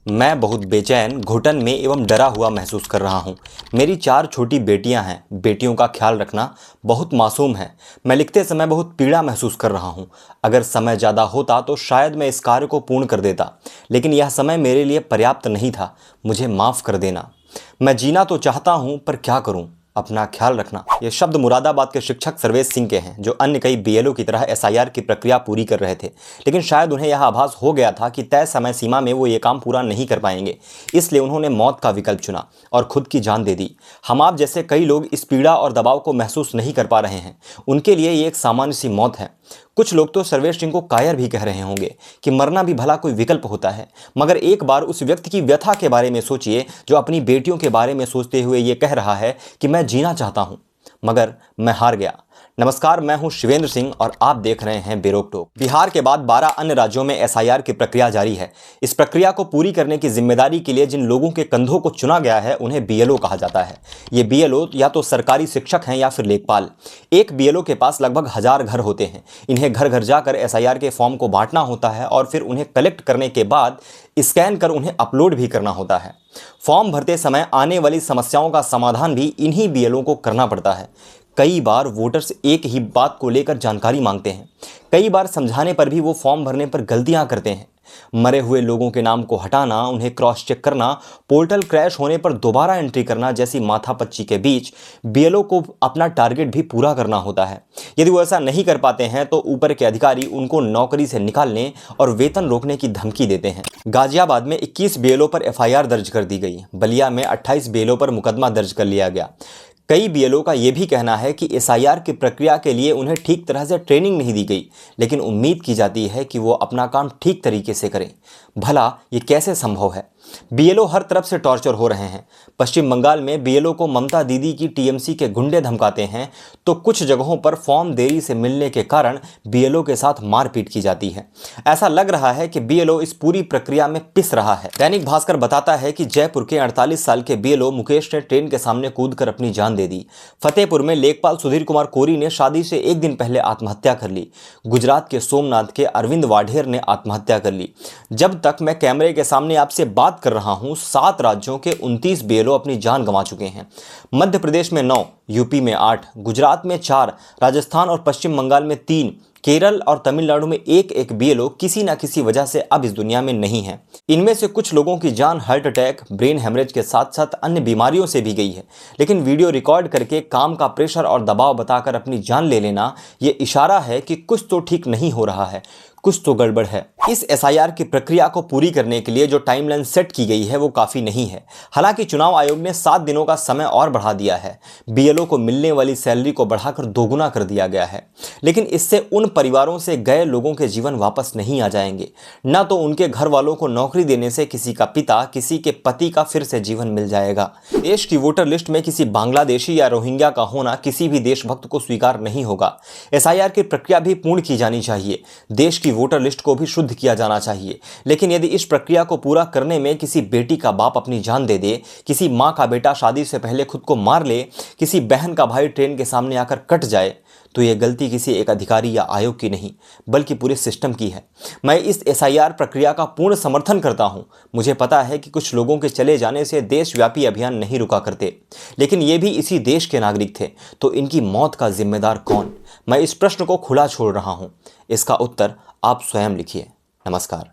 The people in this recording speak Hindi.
मैं बहुत बेचैन, घुटन में एवं डरा हुआ महसूस कर रहा हूँ। मेरी 4 छोटी बेटियां हैं। बेटियों का ख्याल रखना बहुत मासूम है। मैं लिखते समय बहुत पीड़ा महसूस कर रहा हूँ। अगर समय ज़्यादा होता तो शायद मैं इस कार्य को पूर्ण कर देता, लेकिन यह समय मेरे लिए पर्याप्त नहीं था। मुझे माफ़ कर देना। मैं जीना तो चाहता हूँ, पर क्या करूँ? अपना ख्याल रखना। ये शब्द मुरादाबाद के शिक्षक सर्वेश सिंह के हैं, जो अन्य कई बीएलओ की तरह एसआईआर की प्रक्रिया पूरी कर रहे थे। लेकिन शायद उन्हें यह आभास हो गया था कि तय समय सीमा में वो ये काम पूरा नहीं कर पाएंगे। इसलिए उन्होंने मौत का विकल्प चुना और खुद की जान दे दी। हम आप जैसे कई लोग इस पीड़ा और दबाव को महसूस नहीं कर पा रहे हैं। उनके लिए ये एक सामान्य सी मौत है। कुछ लोग तो सर्वेश सिंह को कायर भी कह रहे होंगे कि मरना भी भला कोई विकल्प होता है। मगर एक बार उस व्यक्ति की व्यथा के बारे में सोचिए, जो अपनी बेटियों के बारे में सोचते हुए ये कह रहा है कि मैं जीना चाहता हूं, मगर मैं हार गया। नमस्कार, मैं हूं शिवेंद्र सिंह और आप देख रहे हैं बेरोक टोक। बिहार के बाद 12 अन्य राज्यों में एसआईआर की प्रक्रिया जारी है। इस प्रक्रिया को पूरी करने की जिम्मेदारी के लिए जिन लोगों के कंधों को चुना गया है, उन्हें बीएलओ कहा जाता है। ये बीएलओ या तो सरकारी शिक्षक हैं या फिर लेखपाल। एक बीएलओ के पास लगभग 1000 घर होते हैं। इन्हें घर घर जाकर एसआईआर के फॉर्म को बांटना होता है और फिर उन्हें कलेक्ट करने के बाद स्कैन कर उन्हें अपलोड भी करना होता है। फॉर्म भरते समय आने वाली समस्याओं का समाधान भी इन्हीं बीएलओ को करना पड़ता है। कई बार वोटर्स एक ही बात को लेकर जानकारी मांगते हैं। कई बार समझाने पर भी वो फॉर्म भरने पर गलतियां करते हैं। मरे हुए लोगों के नाम को हटाना, उन्हें क्रॉस चेक करना, पोर्टल क्रैश होने पर दोबारा एंट्री करना जैसी माथापच्ची के बीच बीएलओ को अपना टारगेट भी पूरा करना होता है। यदि वो ऐसा नहीं कर पाते हैं तो ऊपर के अधिकारी उनको नौकरी से निकालने और वेतन रोकने की धमकी देते हैं। गाजियाबाद में 21 बीएलओ पर एफआईआर दर्ज कर दी गई। बलिया में 28 बीएलओ पर मुकदमा दर्ज कर लिया गया। कई बीएलओ का यह भी कहना है कि एसआईआर की प्रक्रिया के लिए उन्हें ठीक तरह से ट्रेनिंग नहीं दी गई, लेकिन उम्मीद की जाती है कि वो अपना काम ठीक तरीके से करें। भला ये कैसे संभव है? बीएलओ हर तरफ से टॉर्चर हो रहे हैं। पश्चिम बंगाल में बीएलओ को ममता दीदी की टीएमसी के गुंडे धमकाते हैं, तो कुछ जगहों पर फॉर्म देरी से मिलने के कारण बीएलओ के साथ मारपीट की जाती है। ऐसा लग रहा है कि बीएलओ इस पूरी प्रक्रिया में पिस रहा है। दैनिक भास्कर बताता है कि जयपुर के 48 साल के बीएलओ मुकेश ने ट्रेन के सामने कूदकर अपनी जान दे दी। फतेहपुर में लेखपाल सुधीर कुमार कोरी ने शादी से एक दिन पहले आत्महत्या कर ली। गुजरात के सोमनाथ के अरविंद वाढेर ने आत्महत्या कर ली। जब तक मैं कैमरे के सामने आपसे बात कर रहा हूं, 7 राज्यों के 29 बीएलओ अपनी जान गंवा चुके हैं। मध्य प्रदेश में 9, यूपी में 8, गुजरात में 4, राजस्थान और पश्चिम बंगाल में 3, केरल और तमिलनाडु में एक बीएलओ किसी न किसी वजह से अब इस दुनिया में नहीं है। इनमें से कुछ लोगों की जान हार्ट अटैक, ब्रेन हेमरेज के साथ साथ अन्य बीमारियों से भी गई है। लेकिन वीडियो रिकॉर्ड करके काम का प्रेशर और दबाव बताकर अपनी जान ले लेना ये इशारा है कि कुछ तो ठीक नहीं हो रहा है, कुछ तो गड़बड़ है। इस एसआईआर की प्रक्रिया को पूरी करने के लिए जो टाइमलाइन सेट की गई है वो काफ़ी नहीं है। हालांकि चुनाव आयोग ने 7 दिनों का समय और बढ़ा दिया है। बीएलओ को मिलने वाली सैलरी को बढ़ाकर दोगुना कर दिया गया है। लेकिन इससे उन परिवारों से गए लोगों के जीवन वापस नहीं आ जाएंगे, न तो उनके घर वालों को नौकरी देने से किसी का पिता, किसी के पति का फिर से जीवन मिल जाएगा। देश की वोटर लिस्ट में किसी बांग्लादेशी या रोहिंग्या का होना किसी भी देशभक्त को स्वीकार नहीं होगा। एसआईआर की प्रक्रिया भी पूर्ण की जानी चाहिए। देश की वोटर लिस्ट को भी शुद्ध किया जाना चाहिए। लेकिन यदि इस प्रक्रिया को पूरा करने में किसी बेटी का बाप अपनी जान दे दे, किसी मां का बेटा शादी से पहले खुद को मार ले, किसी बहन का भाई ट्रेन के सामने आकर कट जाए, तो यह गलती किसी एक अधिकारी या आयोग की नहीं, बल्कि पूरे सिस्टम की है। मैं इस एसआईआर प्रक्रिया का पूर्ण समर्थन करता हूं। मुझे पता है कि कुछ लोगों के चले जाने से देशव्यापी अभियान नहीं रुका करते, लेकिन ये भी इसी देश के नागरिक थे, तो इनकी मौत का जिम्मेदार कौन? मैं इस प्रश्न को खुला छोड़ रहा हूं। इसका उत्तर आप स्वयं लिखिए। नमस्कार।